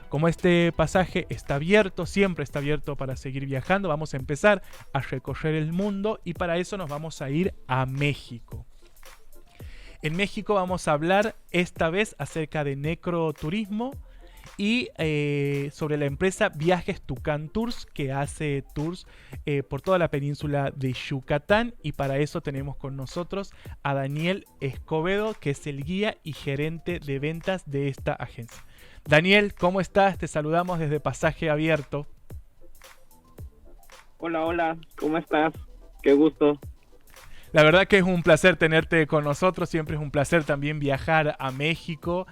como este pasaje está abierto, siempre está abierto para seguir viajando, vamos a empezar a recorrer el mundo y para eso nos vamos a ir a México. En México vamos a hablar esta vez acerca de necroturismo y sobre la empresa Viajes Tucán Tours, que hace tours por toda la península de Yucatán, y para eso tenemos con nosotros a Daniel Escobedo, que es el guía y gerente de ventas de esta agencia. Daniel, ¿cómo estás? Te saludamos desde Pasaje Abierto. Hola, hola, ¿cómo estás? Qué gusto. La verdad que es un placer tenerte con nosotros, siempre es un placer también viajar a México,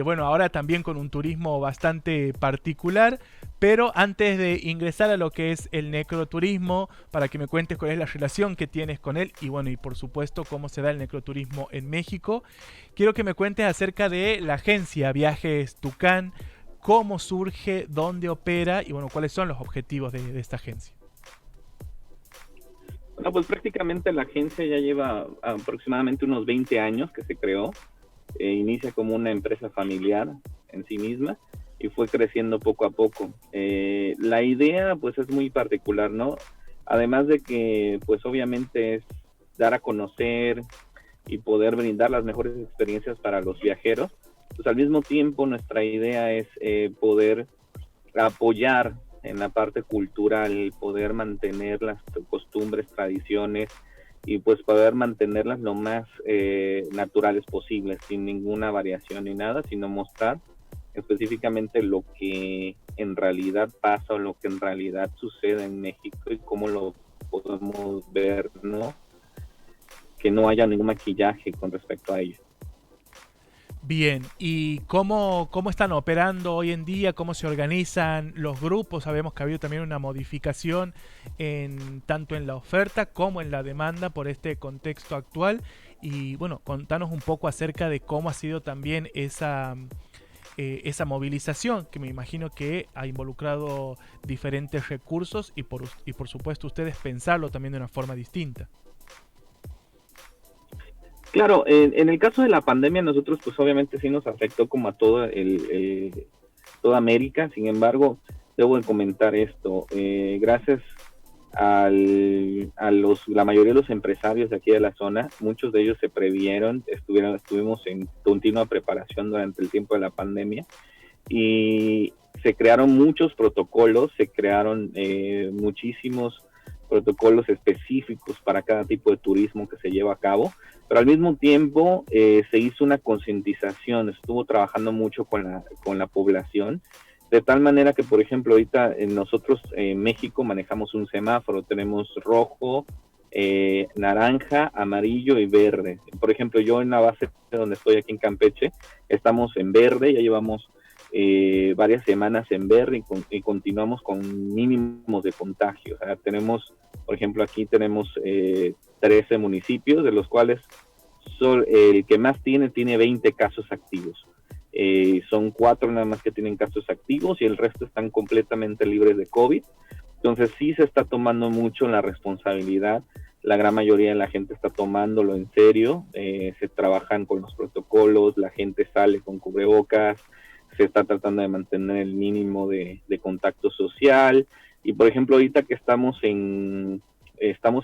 bueno, ahora también con un turismo bastante particular, pero antes de ingresar a lo que es el necroturismo, para que me cuentes cuál es la relación que tienes con él y bueno, y por supuesto cómo se da el necroturismo en México, quiero que me cuentes acerca de la agencia Viajes Tucán, cómo surge, dónde opera y bueno, cuáles son los objetivos de esta agencia. Bueno, pues prácticamente la agencia ya lleva aproximadamente unos 20 años que se creó. Inicia como una empresa familiar en sí misma y fue creciendo poco a poco. La idea pues es muy particular, ¿no? Además de que pues obviamente es dar a conocer y poder brindar las mejores experiencias para los viajeros, pues al mismo tiempo nuestra idea es poder apoyar en la parte cultural, poder mantener las costumbres, tradiciones y pues poder mantenerlas lo más naturales posibles, sin ninguna variación ni nada, sino mostrar específicamente lo que en realidad pasa o lo que en realidad sucede en México y cómo lo podemos ver, ¿no? Que no haya ningún maquillaje con respecto a ello. Bien, ¿y cómo están operando hoy en día? ¿Cómo se organizan los grupos? Sabemos que ha habido también una modificación tanto en la oferta como en la demanda por este contexto actual. Y bueno, contanos un poco acerca de cómo ha sido también esa movilización, que me imagino que ha involucrado diferentes recursos y por supuesto ustedes pensarlo también de una forma distinta. Claro, en el caso de la pandemia, nosotros pues obviamente sí nos afectó como a toda América. Sin embargo, debo de comentar esto. Gracias la mayoría de los empresarios de aquí de la zona, muchos de ellos se previeron, estuvimos en continua preparación durante el tiempo de la pandemia y se crearon muchos protocolos, se crearon muchísimos protocolos específicos para cada tipo de turismo que se lleva a cabo, pero al mismo tiempo se hizo una concientización, estuvo trabajando mucho con la población, de tal manera que, por ejemplo, ahorita nosotros en México manejamos un semáforo, tenemos rojo, naranja, amarillo y verde. Por ejemplo, yo en la base donde estoy aquí en Campeche, estamos en verde, ya llevamos varias semanas en verde y continuamos con mínimos de contagio. O sea, tenemos, por ejemplo, aquí tenemos 13 municipios, de los cuales el que más tiene 20 casos activos. Son 4 nada más que tienen casos activos y el resto están completamente libres de COVID. Entonces sí se está tomando mucho la responsabilidad, la gran mayoría de la gente está tomándolo en serio, se trabajan con los protocolos, la gente sale con cubrebocas, se está tratando de mantener el mínimo de contacto social y por ejemplo ahorita que estamos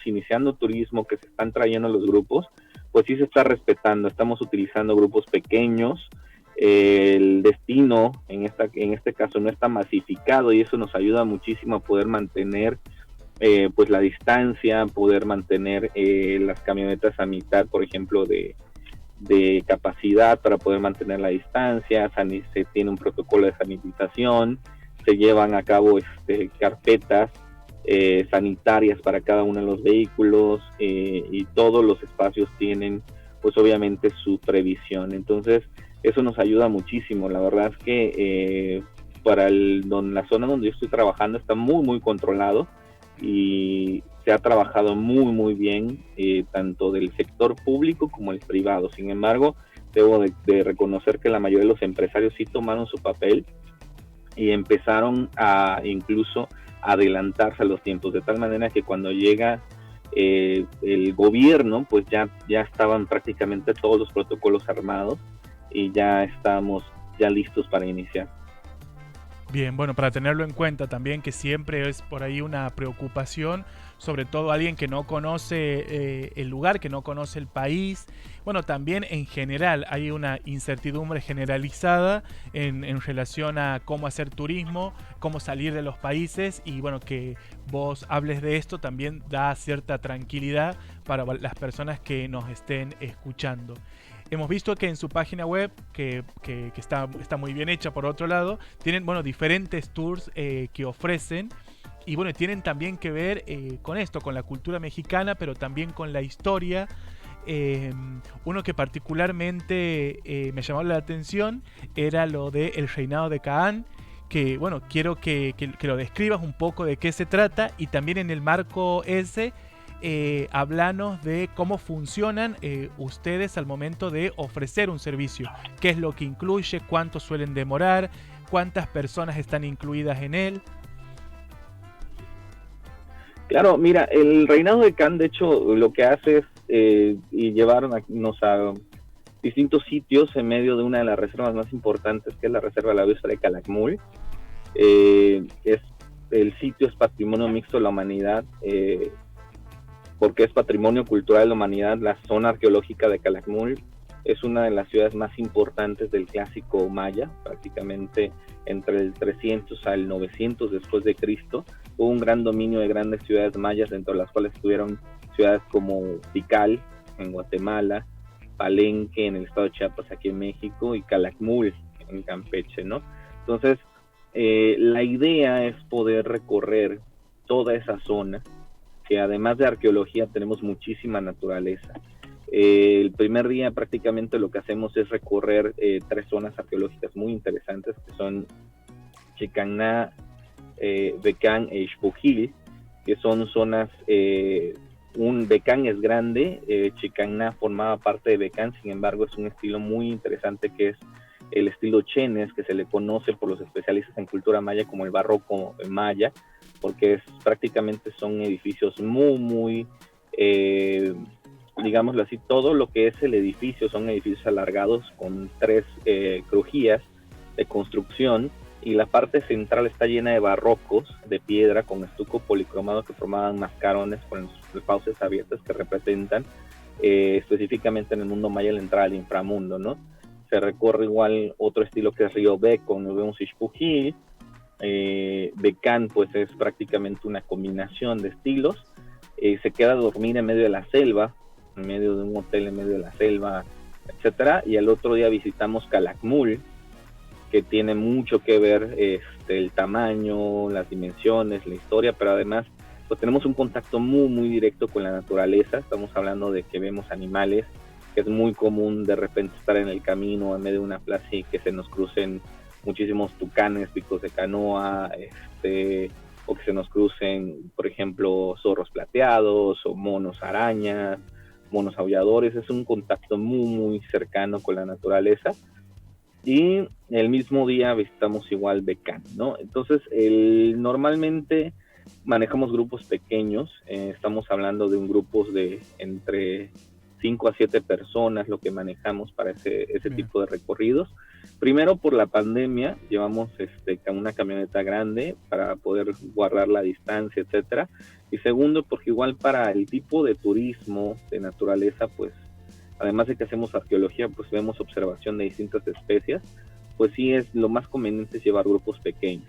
iniciando turismo, que se están trayendo los grupos, pues sí se está respetando, estamos utilizando grupos pequeños, el destino en este caso no está masificado y eso nos ayuda muchísimo a poder mantener pues la distancia, poder mantener las camionetas a mitad, por ejemplo, de capacidad para poder mantener la distancia, se tiene un protocolo de sanitización, se llevan a cabo carpetas sanitarias para cada uno de los vehículos y todos los espacios tienen pues obviamente su previsión. Entonces eso nos ayuda muchísimo. La verdad es que la zona donde yo estoy trabajando está muy muy controlado y se ha trabajado muy muy bien tanto del sector público como el privado. Sin embargo, debo de reconocer que la mayoría de los empresarios sí tomaron su papel y empezaron a incluso adelantarse a los tiempos, de tal manera que cuando llega el gobierno, pues ya estaban prácticamente todos los protocolos armados y ya estamos ya listos para iniciar. Bien, bueno, para tenerlo en cuenta también, que siempre es por ahí una preocupación, sobre todo alguien que no conoce el lugar, que no conoce el país. Bueno, también en general hay una incertidumbre generalizada en relación a cómo hacer turismo, cómo salir de los países, y bueno, que vos hables de esto también da cierta tranquilidad para las personas que nos estén escuchando. Hemos visto que en su página web, que está muy bien hecha por otro lado, tienen bueno, diferentes tours que ofrecen. Y bueno, tienen también que ver con esto, con la cultura mexicana, pero también con la historia. Uno que particularmente me llamó la atención era lo de El Reinado de Caán, que bueno, quiero que lo describas un poco de qué se trata, y también en el marco ese hablanos de cómo funcionan ustedes al momento de ofrecer un servicio, qué es lo que incluye, cuánto suelen demorar, cuántas personas están incluidas en él. Claro, mira, el Reinado de Can, de hecho, lo que hace es y llevarnos a distintos sitios en medio de una de las reservas más importantes, que es la Reserva de la Biosfera de Calakmul. El sitio es patrimonio mixto de la humanidad, porque es patrimonio cultural de la humanidad. La zona arqueológica de Calakmul es una de las ciudades más importantes del clásico maya, prácticamente entre el 300 al 900 después de Cristo. Hubo un gran dominio de grandes ciudades mayas, dentro de las cuales estuvieron ciudades como Tikal en Guatemala, Palenque en el estado de Chiapas aquí en México y Calakmul en Campeche, ¿no? Entonces, la idea es poder recorrer toda esa zona, que además de arqueología tenemos muchísima naturaleza. El primer día prácticamente lo que hacemos es recorrer 3 zonas arqueológicas muy interesantes, que son Chicagná, Becán e Ixpujil, que son zonas, Becán es grande, Chicagná formaba parte de Becán, sin embargo es un estilo muy interesante que es el estilo Chenes, que se le conoce por los especialistas en cultura maya como el barroco maya, porque prácticamente son edificios muy, digámoslo así, todo lo que es el edificio son edificios alargados con 3 crujías de construcción, y la parte central está llena de barrocos de piedra con estuco policromado que formaban mascarones con sus fauces abiertas que representan específicamente en el mundo maya la entrada al inframundo, ¿no? Se recorre igual otro estilo que es Río Beco, nos vemos Ixpujil. Becán pues es prácticamente una combinación de estilos. Se queda a dormir en medio de la selva, en medio de un hotel en medio de la selva, etcétera, y al otro día visitamos Calakmul, que tiene mucho que ver el tamaño, las dimensiones, la historia, pero además pues tenemos un contacto muy directo con la naturaleza. Estamos hablando de que vemos animales, que es muy común de repente estar en el camino en medio de una plaza y que se nos crucen muchísimos tucanes, picos de canoa, o que se nos crucen, por ejemplo, zorros plateados o monos arañas, monos aulladores. Es un contacto muy cercano con la naturaleza. Y el mismo día visitamos igual Becán, ¿no? Entonces, normalmente manejamos grupos pequeños, estamos hablando de un grupo de entre 5 a 7 personas, lo que manejamos para ese tipo de recorridos. Primero, por la pandemia, llevamos una camioneta grande para poder guardar la distancia, etcétera. Y segundo, porque igual para el tipo de turismo de naturaleza, pues además de que hacemos arqueología, pues vemos observación de distintas especies, pues sí es lo más conveniente es llevar grupos pequeños.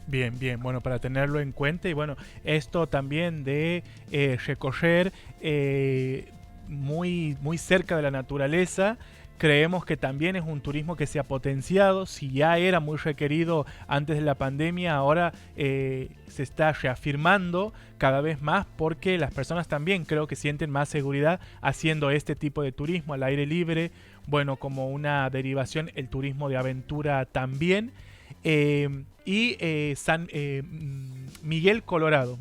Bien, bueno, para tenerlo en cuenta. Y bueno, esto también de recorrer muy cerca de la naturaleza, creemos que también es un turismo que se ha potenciado. Si ya era muy requerido antes de la pandemia, ahora se está reafirmando cada vez más, porque las personas también creo que sienten más seguridad haciendo este tipo de turismo al aire libre. Bueno, como una derivación, el turismo de aventura también. Miguel Colorado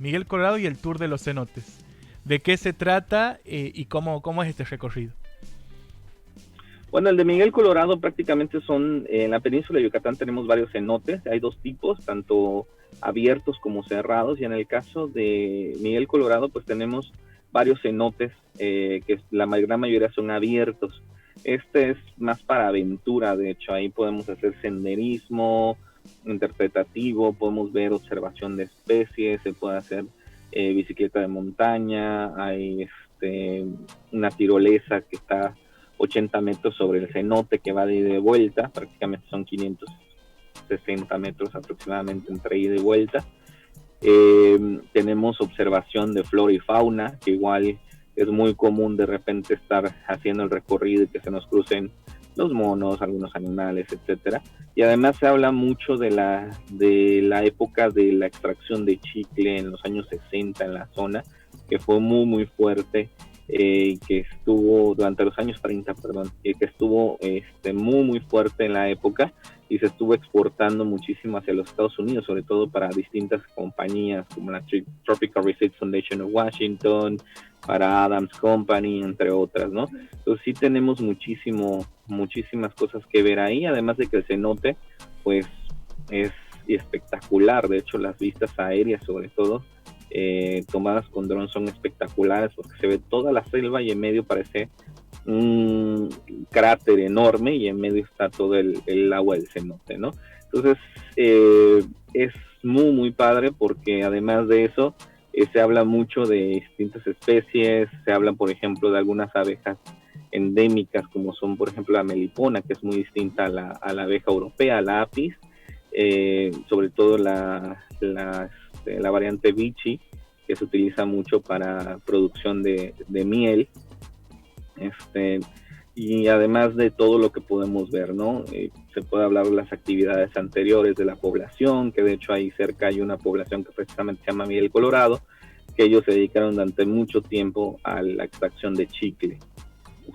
y el Tour de los Cenotes. ¿De qué se trata y cómo es este recorrido? Bueno, el de Miguel Colorado prácticamente son, en la península de Yucatán tenemos varios cenotes, hay 2 tipos, tanto abiertos como cerrados, y en el caso de Miguel Colorado pues tenemos varios cenotes, que la gran mayoría son abiertos. Este es más para aventura, de hecho ahí podemos hacer senderismo, interpretativo, podemos ver observación de especies, se puede hacer bicicleta de montaña, hay una tirolesa que está 80 metros sobre el cenote que va de ida y de vuelta, prácticamente son 560 metros aproximadamente entre ida y vuelta. Tenemos observación de flora y fauna, que igual es muy común de repente estar haciendo el recorrido y que se nos crucen los monos, algunos animales, etcétera. Y además se habla mucho de la época de la extracción de chicle en los años 60 en la zona, que fue muy muy fuerte, que estuvo durante los años 30, perdón, que estuvo muy muy fuerte en la época, y se estuvo exportando muchísimo hacia los Estados Unidos, sobre todo para distintas compañías como la Tropical Research Foundation of Washington, para Adams Company, entre otras, ¿no? Entonces sí tenemos muchísimas cosas que ver ahí, además de que el cenote, pues, es espectacular. De hecho, las vistas aéreas, sobre todo, tomadas con dron, son espectaculares, porque se ve toda la selva y en medio parece un cráter enorme y en medio está todo el agua del cenote, ¿no? Entonces es muy muy padre, porque además de eso se habla mucho de distintas especies, se habla por ejemplo de algunas abejas endémicas, como son por ejemplo la melipona, que es muy distinta a la abeja europea, la apis, sobre todo la variante Vichy, que se utiliza mucho para producción de miel. Y además de todo lo que podemos ver, ¿no? Se puede hablar de las actividades anteriores de la población, que de hecho ahí cerca hay una población que precisamente se llama Miguel Colorado, que ellos se dedicaron durante mucho tiempo a la extracción de chicle.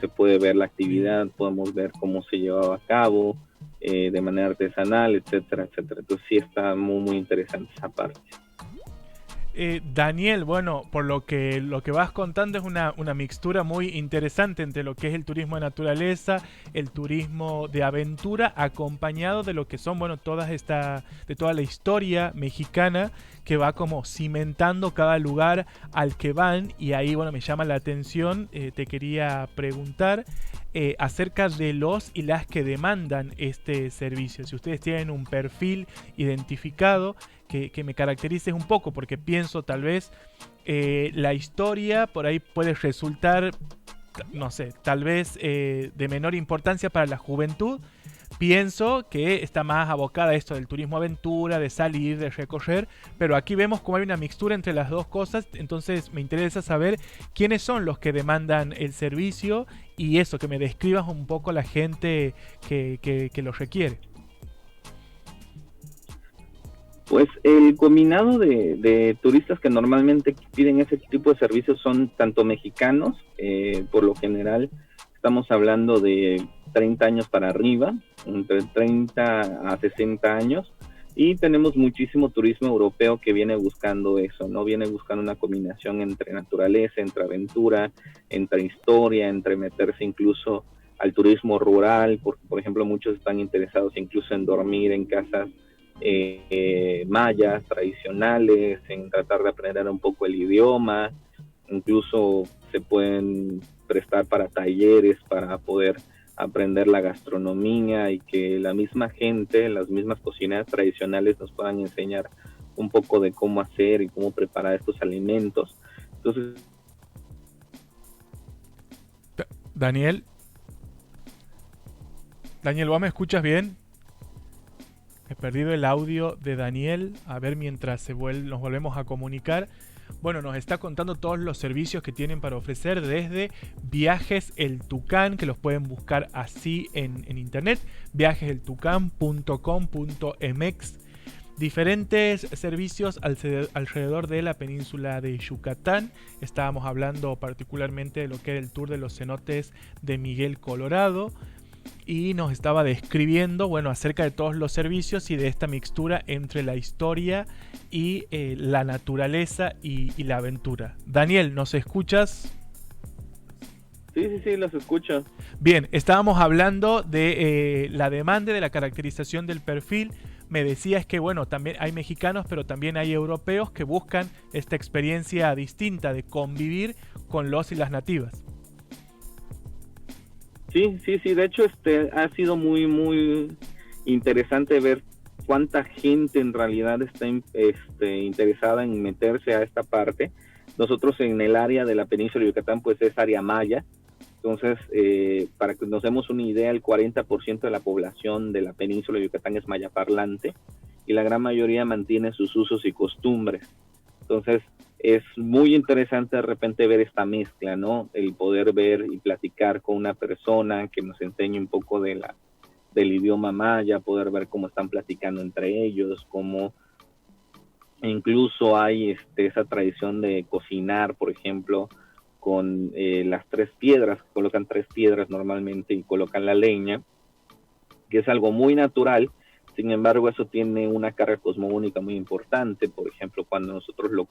Se puede ver la actividad, podemos ver cómo se llevaba a cabo, de manera artesanal, etcétera, etcétera. Entonces sí está muy, muy interesante esa parte. Daniel, bueno, por lo que vas contando es una mixtura muy interesante entre lo que es el turismo de naturaleza, el turismo de aventura, acompañado de lo que son, bueno, de toda la historia mexicana que va como cimentando cada lugar al que van. Y ahí, bueno, me llama la atención, te quería preguntar acerca de los y las que demandan este servicio. Si ustedes tienen un perfil identificado que me caracterices un poco, porque pienso tal vez la historia por ahí puede resultar, no sé, tal vez de menor importancia para la juventud. Pienso que está más abocada a esto del turismo aventura, de salir, de recorrer, pero aquí vemos como hay una mixtura entre las dos cosas. Entonces me interesa saber quiénes son los que demandan el servicio, y eso, que me describas un poco la gente que lo requiere. Pues el combinado de turistas que normalmente piden ese tipo de servicios son tanto mexicanos, por lo general estamos hablando de 30 años para arriba, entre 30 a 60 años, y tenemos muchísimo turismo europeo que viene buscando eso, ¿no? Viene buscando una combinación entre naturaleza, entre aventura, entre historia, entre meterse incluso al turismo rural, porque por ejemplo muchos están interesados incluso en dormir en casas mayas tradicionales, en tratar de aprender un poco el idioma. Incluso se pueden prestar para talleres para poder aprender la gastronomía, y que la misma gente, las mismas cocineras tradicionales nos puedan enseñar un poco de cómo hacer y cómo preparar estos alimentos. Entonces, Daniel, ¿vos me escuchas bien? He perdido el audio de Daniel. A ver, mientras nos volvemos a comunicar. Bueno, nos está contando todos los servicios que tienen para ofrecer, desde Viajes El Tucán, que los pueden buscar así en internet, viajeseltucán.com.mx. Diferentes servicios alrededor de la península de Yucatán. Estábamos hablando particularmente de lo que era el tour de los cenotes de Miguel Colorado, y nos estaba describiendo, bueno, acerca de todos los servicios y de esta mixtura entre la historia y la naturaleza y la aventura. Daniel, ¿nos escuchas? Sí, los escucho. Bien, estábamos hablando de la demanda, de la caracterización del perfil. Me decías que, bueno, también hay mexicanos, pero también hay europeos que buscan esta experiencia distinta de convivir con los y las nativas. Sí, de hecho ha sido muy, muy interesante ver cuánta gente en realidad está interesada en meterse a esta parte. Nosotros en el área de la península de Yucatán pues es área maya, entonces para que nos demos una idea, el 40% de la población de la península de Yucatán es maya parlante y la gran mayoría mantiene sus usos y costumbres. Entonces es muy interesante de repente ver esta mezcla, ¿no? El poder ver y platicar con una persona que nos enseñe un poco del idioma maya, poder ver cómo están platicando entre ellos, cómo incluso hay esa tradición de cocinar, por ejemplo, con las 3 piedras, colocan 3 piedras normalmente y colocan la leña, que es algo muy natural. Sin embargo, eso tiene una carga cosmogónica muy importante. Por ejemplo, cuando nosotros lo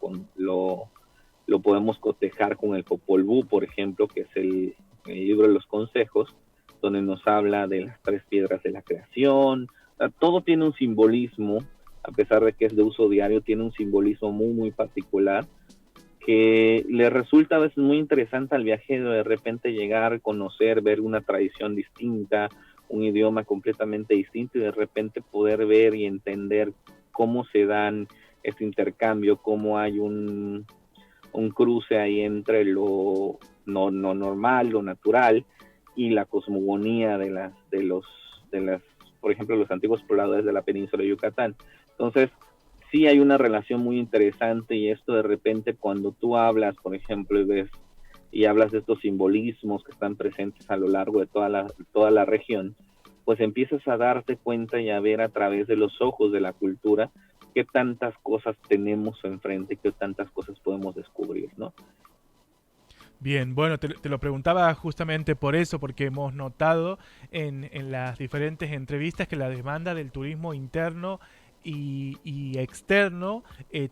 podemos cotejar con el Popol Vuh, por ejemplo, que es el libro de los consejos, donde nos habla de las 3 piedras de la creación. O sea, todo tiene un simbolismo, a pesar de que es de uso diario, tiene un simbolismo muy, muy particular, que le resulta a veces muy interesante al viajero de repente llegar, conocer, ver una tradición distinta, un idioma completamente distinto y de repente poder ver y entender cómo se dan este intercambio, cómo hay un cruce ahí entre lo no normal, lo natural y la cosmogonía de las, por ejemplo, los antiguos pobladores de la península de Yucatán. Entonces, sí hay una relación muy interesante y esto de repente cuando tú hablas, por ejemplo, y hablas de estos simbolismos que están presentes a lo largo de toda la región, pues empiezas a darte cuenta y a ver a través de los ojos de la cultura qué tantas cosas tenemos enfrente, qué tantas cosas podemos descubrir, ¿no? Bien, bueno, te lo preguntaba justamente por eso, porque hemos notado en las diferentes entrevistas que la demanda del turismo interno y externo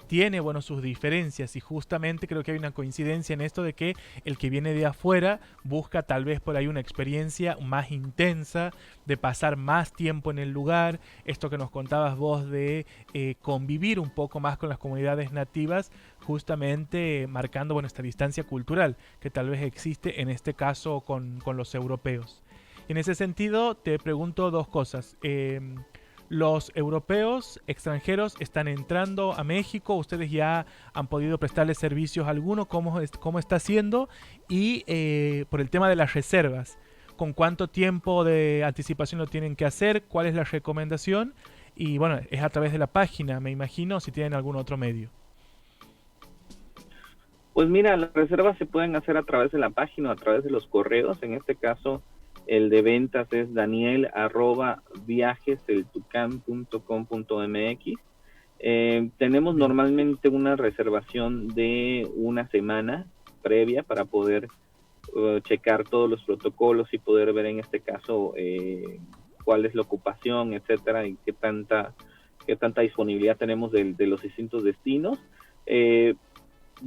tiene, bueno, sus diferencias y justamente creo que hay una coincidencia en esto de que el que viene de afuera busca tal vez por ahí una experiencia más intensa, de pasar más tiempo en el lugar, esto que nos contabas vos de convivir un poco más con las comunidades nativas, justamente marcando, bueno, esta distancia cultural que tal vez existe en este caso con los europeos. En ese sentido, te pregunto dos cosas. ¿Los europeos extranjeros están entrando a México? ¿Ustedes ya han podido prestarles servicios a alguno? ¿Cómo está haciendo? Y por el tema de las reservas, ¿con cuánto tiempo de anticipación lo tienen que hacer? ¿Cuál es la recomendación? Y bueno, es a través de la página, me imagino, si tienen algún otro medio. Pues mira, las reservas se pueden hacer a través de la página o a través de los correos. En este caso, el de ventas es daniel@viajeseltucán.com.mx. Tenemos normalmente una reservación de una semana previa para poder checar todos los protocolos y poder ver en este caso cuál es la ocupación, etcétera, y qué tanta disponibilidad tenemos de los distintos destinos. Y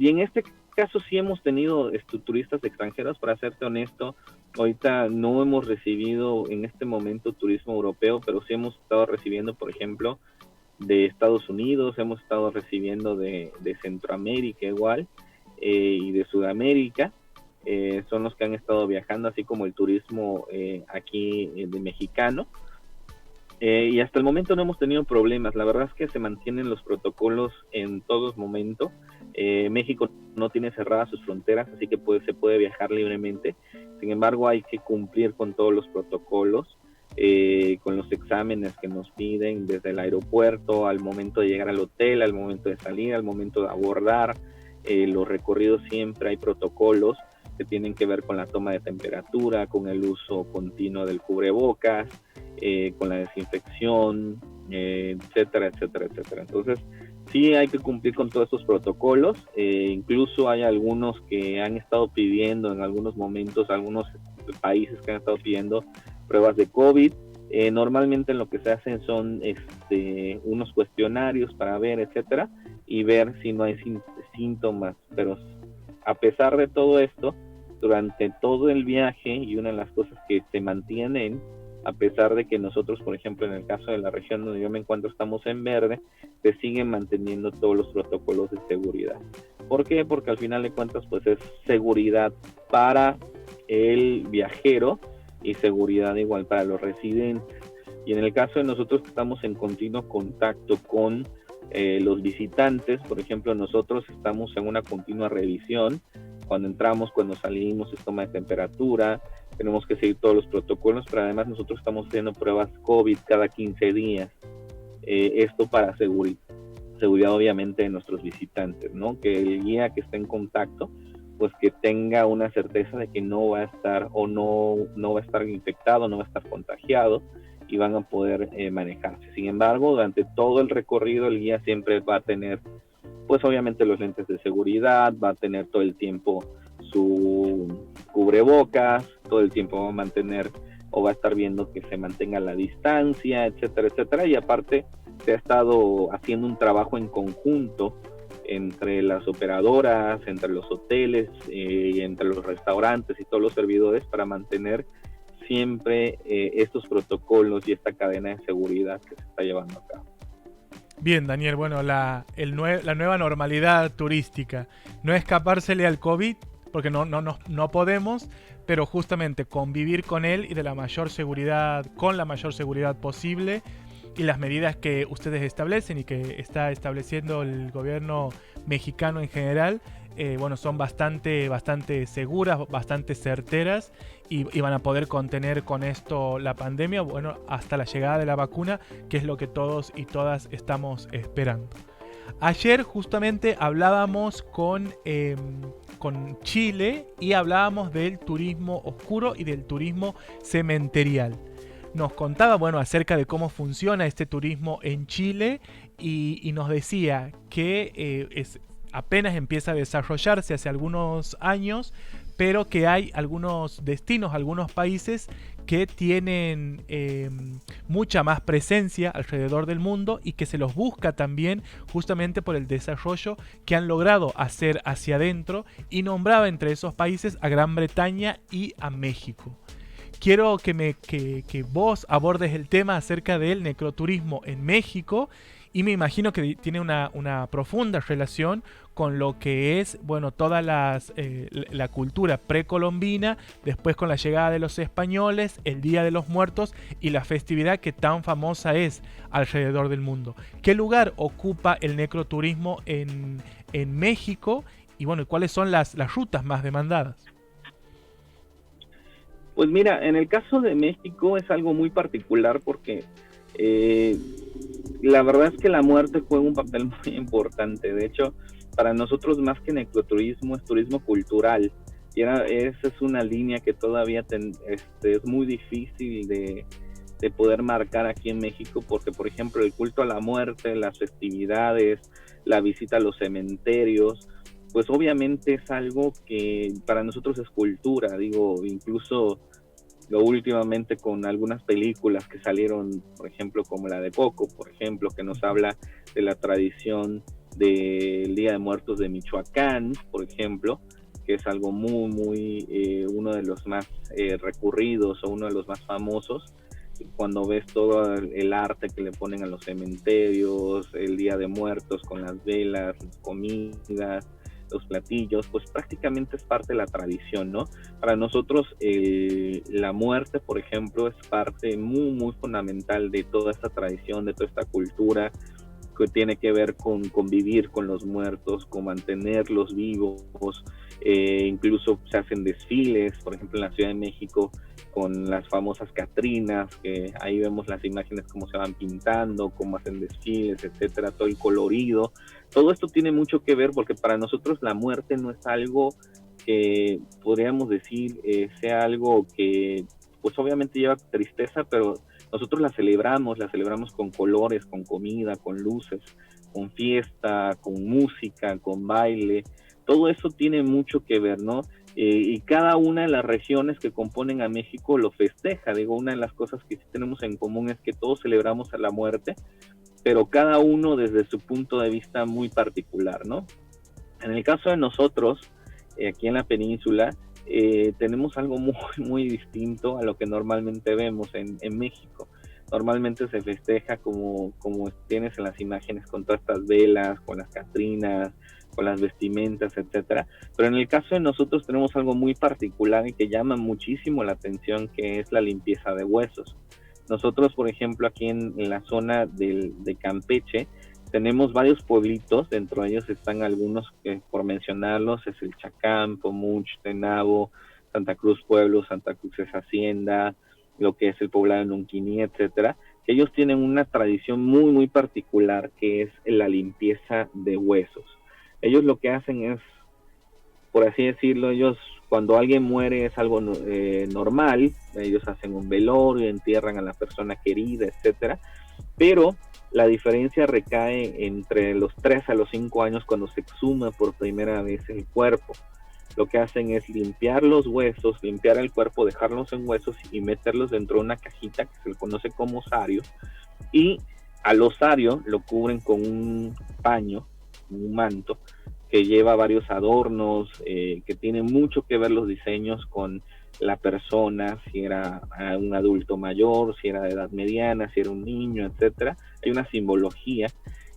en este caso sí hemos tenido turistas extranjeros, para serte honesto. Ahorita no hemos recibido en este momento turismo europeo, pero sí hemos estado recibiendo, por ejemplo, de Estados Unidos, hemos estado recibiendo de Centroamérica igual, y de Sudamérica. Son los que han estado viajando, así como el turismo aquí de mexicano. Y hasta el momento no hemos tenido problemas. La verdad es que se mantienen los protocolos en todo momento. México no tiene cerradas sus fronteras, así que se puede viajar libremente. Sin embargo, hay que cumplir con todos los protocolos, con los exámenes que nos piden desde el aeropuerto, al momento de llegar al hotel, al momento de salir, al momento de abordar. Los recorridos siempre hay protocolos que tienen que ver con la toma de temperatura, con el uso continuo del cubrebocas, con la desinfección, etcétera, etcétera, etcétera. Entonces, sí hay que cumplir con todos estos protocolos. Incluso hay algunos que han estado pidiendo en algunos momentos, algunos países que han estado pidiendo pruebas de COVID. Normalmente lo que se hacen son unos cuestionarios para ver, etcétera, y ver si no hay síntomas. Pero a pesar de todo esto, durante todo el viaje, y una de las cosas que se mantienen, a pesar de que nosotros, por ejemplo, en el caso de la región donde yo me encuentro, estamos en verde, se siguen manteniendo todos los protocolos de seguridad. ¿Por qué? Porque al final de cuentas, pues es seguridad para el viajero y seguridad igual para los residentes. Y en el caso de nosotros que estamos en continuo contacto con los visitantes, por ejemplo, nosotros estamos en una continua revisión. Cuando entramos, cuando salimos, se toma de temperatura, tenemos que seguir todos los protocolos, pero además nosotros estamos haciendo pruebas COVID cada 15 días. Esto para seguridad obviamente de nuestros visitantes, ¿no? Que el guía que esté en contacto, pues que tenga una certeza de que no va a estar o no va a estar infectado, no va a estar contagiado y van a poder manejarse. Sin embargo, durante todo el recorrido el guía siempre va a tener, pues obviamente los lentes de seguridad, va a tener todo el tiempo su cubrebocas, todo el tiempo va a mantener o va a estar viendo que se mantenga la distancia, etcétera, etcétera. Y aparte se ha estado haciendo un trabajo en conjunto entre las operadoras, entre los hoteles, entre los restaurantes y todos los servidores para mantener siempre estos protocolos y esta cadena de seguridad que se está llevando a cabo. Bien, Daniel, bueno, la nueva normalidad turística, no escapársele al COVID, porque no podemos, pero justamente convivir con él y de la mayor seguridad, con la mayor seguridad posible, y las medidas que ustedes establecen y que está estableciendo el gobierno mexicano en general, bueno, son bastante seguras, bastante certeras y van a poder contener con esto la pandemia, bueno, hasta la llegada de la vacuna, que es lo que todos y todas estamos esperando. Ayer justamente hablábamos con Chile y hablábamos del turismo oscuro y del turismo cementerial. Nos contaba, bueno, acerca de cómo funciona este turismo en Chile y nos decía que apenas empieza a desarrollarse hace algunos años, pero que hay algunos destinos, algunos países que tienen mucha más presencia alrededor del mundo y que se los busca también justamente por el desarrollo que han logrado hacer hacia adentro, y nombraba entre esos países a Gran Bretaña y a México. Quiero que vos abordes el tema acerca del necroturismo en México, y me imagino que tiene una profunda relación con lo que es, bueno, toda la cultura precolombina, después con la llegada de los españoles, el Día de los Muertos y la festividad que tan famosa es alrededor del mundo. ¿Qué lugar ocupa el necroturismo en México? Y bueno, ¿cuáles son las rutas más demandadas? Pues mira, en el caso de México es algo muy particular porque la verdad es que la muerte juega un papel muy importante. De hecho, para nosotros más que necroturismo es turismo cultural. Y esa es una línea que todavía es muy difícil de poder marcar aquí en México, porque por ejemplo el culto a la muerte, las festividades, la visita a los cementerios, pues obviamente es algo que para nosotros es cultura. Digo, incluso últimamente con algunas películas que salieron, por ejemplo, como la de Coco, por ejemplo, que nos habla de la tradición del Día de Muertos de Michoacán, por ejemplo, que es algo muy uno de los más recurridos o uno de los más famosos. Cuando ves todo el arte que le ponen a los cementerios, el Día de Muertos con las velas, las comidas, los platillos, pues prácticamente es parte de la tradición, ¿no? Para nosotros la muerte, por ejemplo, es parte muy fundamental de toda esta tradición, de toda esta cultura que tiene que ver con convivir con los muertos, con mantenerlos vivos. Incluso se hacen desfiles, por ejemplo en la Ciudad de México, con las famosas Catrinas, que ahí vemos las imágenes cómo se van pintando, cómo hacen desfiles, etcétera, todo el colorido. Todo esto tiene mucho que ver porque para nosotros la muerte no es algo que podríamos decir sea algo que pues obviamente lleva tristeza, pero nosotros la celebramos con colores, con comida, con luces, con fiesta, con música, con baile. Todo eso tiene mucho que ver, ¿no? Y cada una de las regiones que componen a México lo festeja. Digo, una de las cosas que sí tenemos en común es que todos celebramos a la muerte, pero cada uno desde su punto de vista muy particular, ¿no? En el caso de nosotros, aquí en la península, tenemos algo muy distinto a lo que normalmente vemos en México. Normalmente se festeja como tienes en las imágenes, con todas estas velas, con las catrinas, con las vestimentas, etcétera. Pero en el caso de nosotros tenemos algo muy particular y que llama muchísimo la atención, que es la limpieza de huesos. Nosotros, por ejemplo, aquí en la zona de Campeche, tenemos varios pueblitos, dentro de ellos están algunos que, por mencionarlos, es el Chacán, Pomuch, Tenabo, Santa Cruz Pueblo, Santa Cruz es Hacienda, lo que es el poblado de Nunquiní, etcétera, que ellos tienen una tradición muy, muy particular, que es la limpieza de huesos. Ellos lo que hacen es, por así decirlo, ellos cuando alguien muere es algo normal, ellos hacen un velorio, entierran a la persona querida, etcétera, pero la diferencia recae entre los 3 a los 5 años cuando se exhuma por primera vez el cuerpo. Lo que hacen es limpiar los huesos, limpiar el cuerpo, dejarlos en huesos y meterlos dentro de una cajita que se le conoce como osario, y al osario lo cubren con un paño, un manto, que lleva varios adornos, que tiene mucho que ver los diseños con la persona, si era un adulto mayor, si era de edad mediana, si era un niño, etcétera. Hay una simbología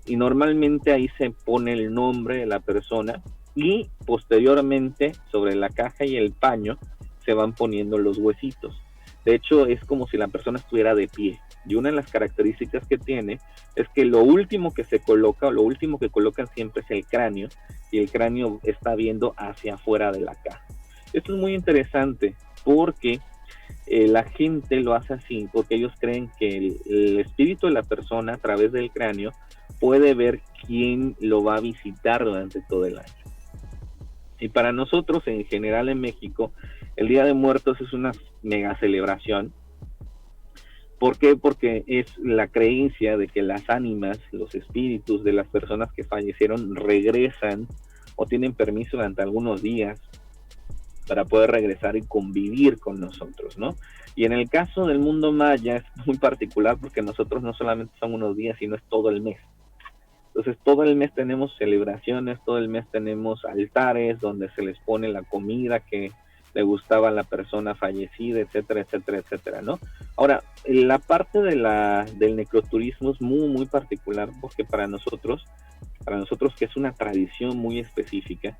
y normalmente ahí se pone el nombre de la persona y posteriormente sobre la caja y el paño se van poniendo los huesitos. De hecho, es como si la persona estuviera de pie. Y una de las características que tiene es que lo último que se coloca, o lo último que colocan siempre es el cráneo, y el cráneo está viendo hacia afuera de la caja. Esto es muy interesante porque la gente lo hace así, porque ellos creen que el espíritu de la persona a través del cráneo puede ver quién lo va a visitar durante todo el año. Y para nosotros, en general en México, el Día de Muertos es una mega celebración. ¿Por qué? Porque es la creencia de que las ánimas, los espíritus de las personas que fallecieron regresan o tienen permiso durante algunos días para poder regresar y convivir con nosotros, ¿no? Y en el caso del mundo maya es muy particular porque nosotros no solamente son unos días, sino es todo el mes. Entonces todo el mes tenemos celebraciones, todo el mes tenemos altares donde se les pone la comida que le gustaba a la persona fallecida, etcétera, etcétera, etcétera, ¿no? Ahora, la parte del necroturismo es muy, muy particular porque para nosotros que es una tradición muy específica,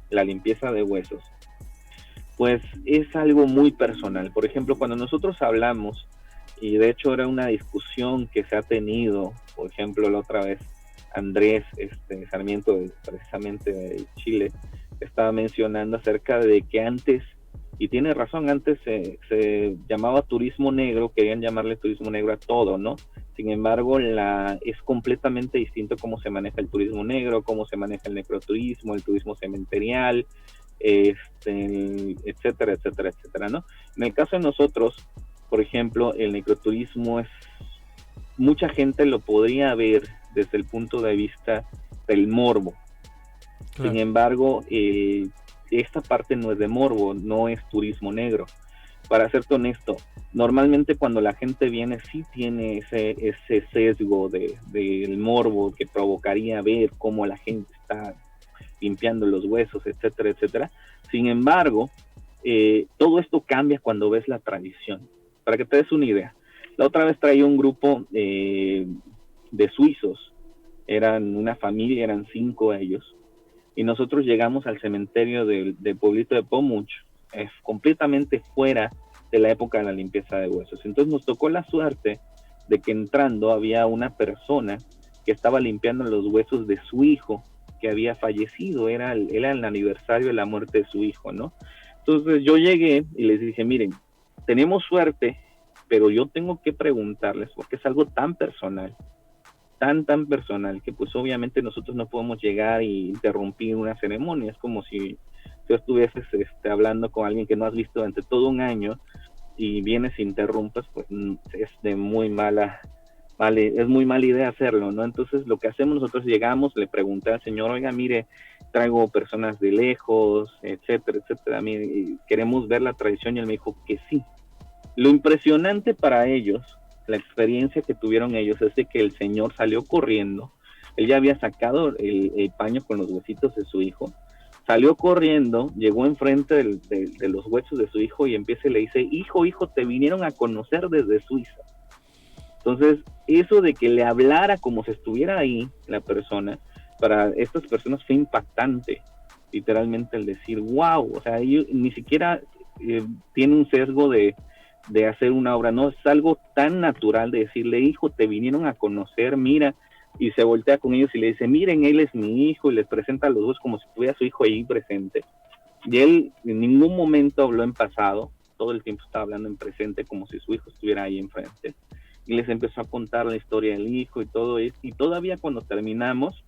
la limpieza de huesos, pues es algo muy personal. Por ejemplo, cuando nosotros hablamos, y de hecho era una discusión que se ha tenido, por ejemplo, la otra vez, Andrés Sarmiento, precisamente de Chile, estaba mencionando acerca de que antes, y tiene razón, antes se llamaba turismo negro, querían llamarle turismo negro a todo, ¿no? Sin embargo, es completamente distinto cómo se maneja el turismo negro, cómo se maneja el necroturismo, el turismo cementerial, etcétera, etcétera, etcétera, ¿no? En el caso de nosotros, por ejemplo, el necroturismo mucha gente lo podría ver desde el punto de vista del morbo. Claro. Sin embargo, esta parte no es de morbo, no es turismo negro. Para serte honesto, normalmente cuando la gente viene sí tiene ese sesgo del morbo que provocaría ver cómo la gente está limpiando los huesos, etcétera, etcétera. Sin embargo, todo esto cambia cuando ves la tradición. Para que te des una idea, la otra vez traía un grupo de suizos, eran una familia, eran 5 ellos, y nosotros llegamos al cementerio del pueblito de Pomuch, completamente fuera de la época de la limpieza de huesos. Entonces nos tocó la suerte de que entrando había una persona que estaba limpiando los huesos de su hijo que había fallecido, era el aniversario de la muerte de su hijo, ¿no? Entonces yo llegué y les dije, miren, tenemos suerte, pero yo tengo que preguntarles porque es algo tan personal, tan personal, que pues obviamente nosotros no podemos llegar e interrumpir una ceremonia. Es como si tú estuvieses hablando con alguien que no has visto durante todo un año y vienes e interrumpas, pues es de muy mala idea hacerlo, ¿no? Entonces lo que hacemos nosotros, llegamos, le pregunté al señor, oiga, mire, traigo personas de lejos, etcétera, etcétera, mire, queremos ver la tradición, y él me dijo que sí. Lo impresionante para ellos, la experiencia que tuvieron ellos, es de que el señor salió corriendo, él ya había sacado el paño con los huesitos de su hijo, salió corriendo, llegó enfrente de los huesos de su hijo y empieza y le dice, hijo, te vinieron a conocer desde Suiza. Entonces, eso de que le hablara como si estuviera ahí la persona, para estas personas fue impactante, literalmente el decir, wow, o sea, ellos ni siquiera tiene un sesgo de de hacer una obra, no es algo tan natural de decirle, hijo, te vinieron a conocer, mira, y se voltea con ellos y le dice, miren, él es mi hijo, y les presenta a los dos como si tuviera a su hijo ahí presente. Y él en ningún momento habló en pasado, todo el tiempo estaba hablando en presente como si su hijo estuviera ahí enfrente. Y les empezó a contar la historia del hijo y todo eso. Y todavía cuando terminamos,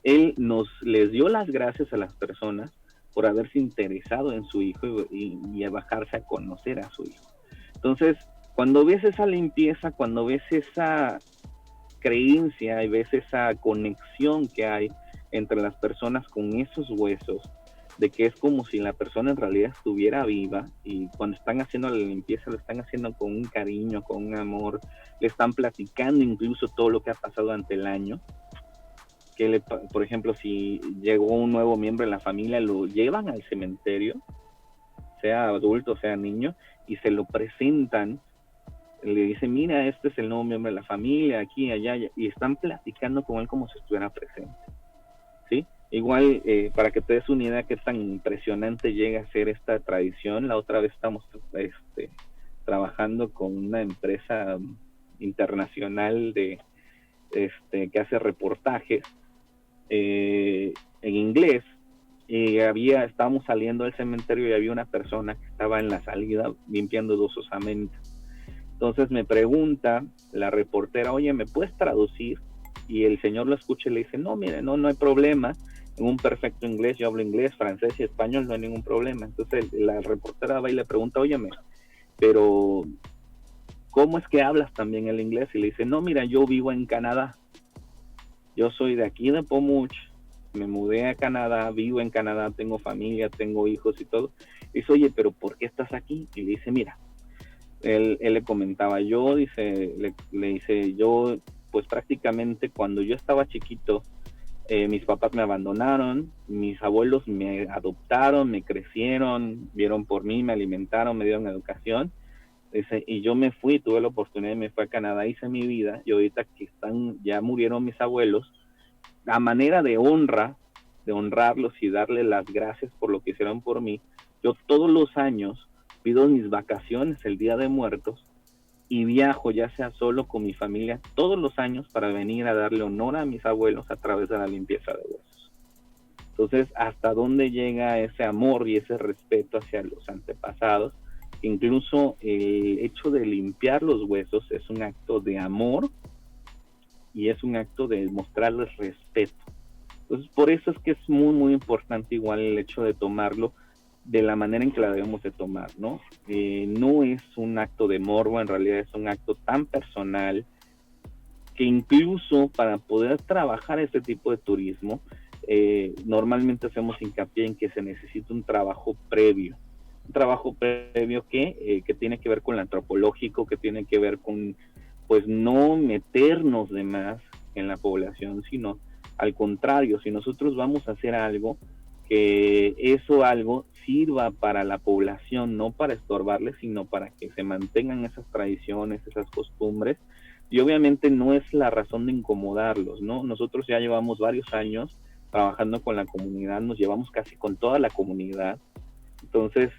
él les dio las gracias a las personas por haberse interesado en su hijo y a bajarse a conocer a su hijo. Entonces, cuando ves esa limpieza, cuando ves esa creencia y ves esa conexión que hay entre las personas con esos huesos, de que es como si la persona en realidad estuviera viva, y cuando están haciendo la limpieza lo están haciendo con un cariño, con un amor, le están platicando incluso todo lo que ha pasado durante el año, que por ejemplo, si llegó un nuevo miembro de la familia, lo llevan al cementerio, sea adulto, sea niño, y se lo presentan, le dicen, mira, este es el nuevo miembro de la familia, aquí, allá, y están platicando con él como si estuviera presente, ¿sí? Igual, para que te des una idea qué tan impresionante llega a ser esta tradición, la otra vez estamos trabajando con una empresa internacional que hace reportajes en inglés, y estábamos saliendo del cementerio y había una persona que estaba en la salida limpiando dos osamentas. Entonces me pregunta la reportera, oye, ¿me puedes traducir? Y el señor lo escucha y le dice, no, mire, no hay problema, en un perfecto inglés, yo hablo inglés, francés y español, no hay ningún problema. Entonces la reportera va y le pregunta, óyeme, pero ¿cómo es que hablas también el inglés? Y le dice, no, mira, yo vivo en Canadá, yo soy de aquí de Pomuch, me mudé a Canadá, vivo en Canadá, tengo familia, tengo hijos y todo. Y dice, oye, pero ¿por qué estás aquí? Y le dice, mira, él le comentaba, yo, le dice, yo, pues prácticamente cuando yo estaba chiquito, mis papás me abandonaron, mis abuelos me adoptaron, me crecieron, vieron por mí, me alimentaron, me dieron educación, dice, y yo me fui, tuve la oportunidad, me fui a Canadá, hice mi vida, y ahorita que ya murieron mis abuelos, a manera de honrarlos y darle las gracias por lo que hicieron por mí, yo todos los años pido mis vacaciones el Día de Muertos y viajo, ya sea solo con mi familia, todos los años para venir a darle honor a mis abuelos a través de la limpieza de huesos. Entonces, ¿hasta dónde llega ese amor y ese respeto hacia los antepasados? Incluso el hecho de limpiar los huesos es un acto de amor y es un acto de mostrarles respeto. Entonces, por eso es que es muy, muy importante igual el hecho de tomarlo de la manera en que la debemos de tomar, ¿no? No es un acto de morbo, en realidad es un acto tan personal que incluso para poder trabajar este tipo de turismo, normalmente hacemos hincapié en que se necesita un trabajo previo que tiene que ver con lo antropológico, que tiene que ver con, pues, no meternos de más en la población, sino al contrario, si nosotros vamos a hacer algo, que eso algo sirva para la población, no para estorbarles, sino para que se mantengan esas tradiciones, esas costumbres, y obviamente no es la razón de incomodarlos, ¿no? Nosotros ya llevamos varios años trabajando con la comunidad, nos llevamos casi con toda la comunidad. Entonces,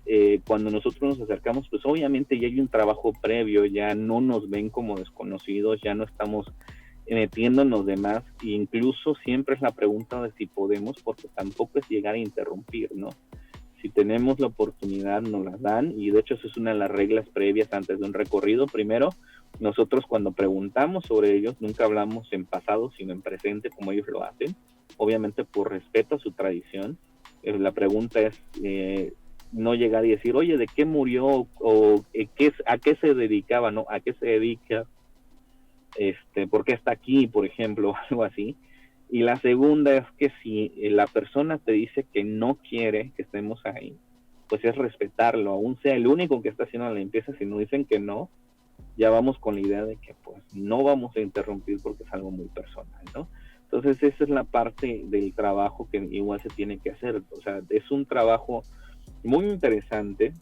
cuando nosotros nos acercamos, pues obviamente ya hay un trabajo previo, ya no nos ven como desconocidos, ya no estamos metiéndonos de más, e incluso siempre es la pregunta de si podemos, porque tampoco es llegar a interrumpir, ¿no? Si tenemos la oportunidad, nos la dan, y de hecho eso es una de las reglas previas antes de un recorrido. Primero, nosotros cuando preguntamos sobre ellos, nunca hablamos en pasado, sino en presente, como ellos lo hacen, obviamente por respeto a su tradición. La pregunta es no llegar y decir, oye, ¿de qué murió? O ¿a qué se dedicaba? ¿No? ¿A qué se dedica? ¿Por qué está aquí, por ejemplo, algo así? Y la segunda es que si la persona te dice que no quiere que estemos ahí, pues es respetarlo, aún sea el único que está haciendo la limpieza. Si nos dicen que no, ya vamos con la idea de que pues no vamos a interrumpir porque es algo muy personal, ¿no? Entonces esa es la parte del trabajo que igual se tiene que hacer. O sea, es un trabajo muy interesante,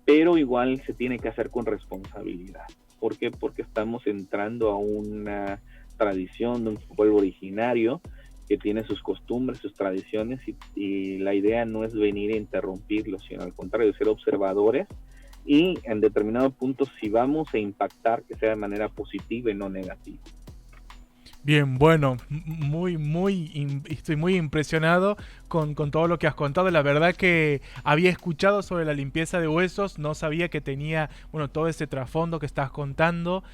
pero igual se tiene que hacer con responsabilidad. ¿Por qué? Porque estamos entrando a una tradición de un pueblo originario que tiene sus costumbres, sus tradiciones, y la idea no es venir a interrumpirlos, sino al contrario, ser observadores y en determinado punto si vamos a impactar que sea de manera positiva y no negativa. Bien, bueno, estoy muy impresionado con todo lo que has contado. La verdad que había escuchado sobre la limpieza de huesos, no sabía que tenía, bueno, todo ese trasfondo que estás contando.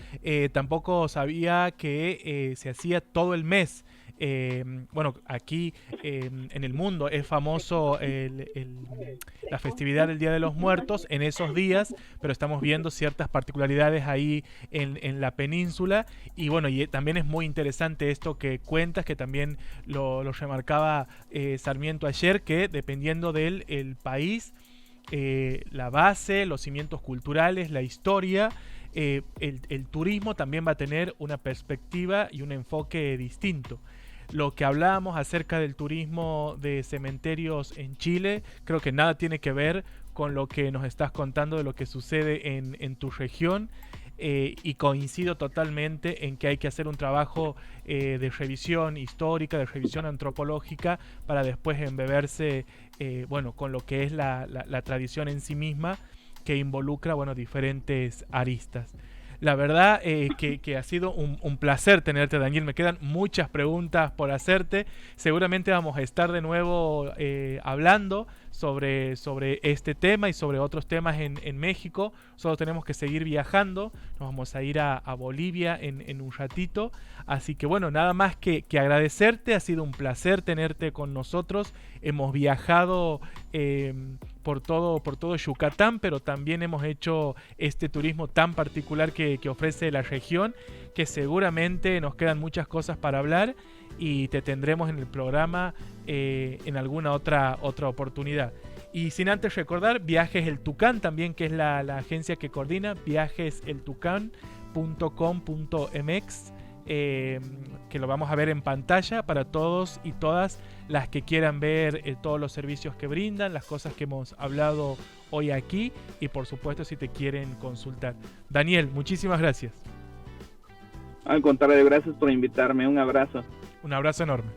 Tampoco sabía que se hacía todo el mes. Bueno, aquí en el mundo es famoso la festividad del Día de los Muertos en esos días, pero estamos viendo ciertas particularidades ahí en la península. Y bueno, y también es muy interesante esto que cuentas, que también lo remarcaba Sarmiento ayer, que dependiendo del el país, la base, los cimientos culturales, la historia, el turismo también va a tener una perspectiva y un enfoque distinto. Lo que hablábamos acerca del turismo de cementerios en Chile, creo que nada tiene que ver con lo que nos estás contando de lo que sucede en tu región. Y coincido totalmente en que hay que hacer un trabajo de revisión histórica, de revisión antropológica, para después embeberse bueno, con lo que es la tradición en sí misma, que involucra, bueno, diferentes aristas. La verdad que ha sido un placer tenerte, Daniel. Me quedan muchas preguntas por hacerte. Seguramente vamos a estar de nuevo hablando sobre este tema y sobre otros temas en México. Solo tenemos que seguir viajando. Nos vamos a ir a Bolivia en un ratito. Así que bueno, nada más que agradecerte. Ha sido un placer tenerte con nosotros. Hemos viajado por todo Yucatán, pero también hemos hecho este turismo tan particular que ofrece la región, que seguramente nos quedan muchas cosas para hablar y te tendremos en el programa en alguna otra oportunidad. Y sin antes recordar, Viajes El Tucán también, que es la agencia que coordina, viajeseltucán.com.mx, que lo vamos a ver en pantalla para todos y todas las que quieran ver todos los servicios que brindan, las cosas que hemos hablado hoy aquí y por supuesto si te quieren consultar. Daniel, muchísimas gracias. Al contrario, gracias por invitarme. Un abrazo. Un abrazo enorme.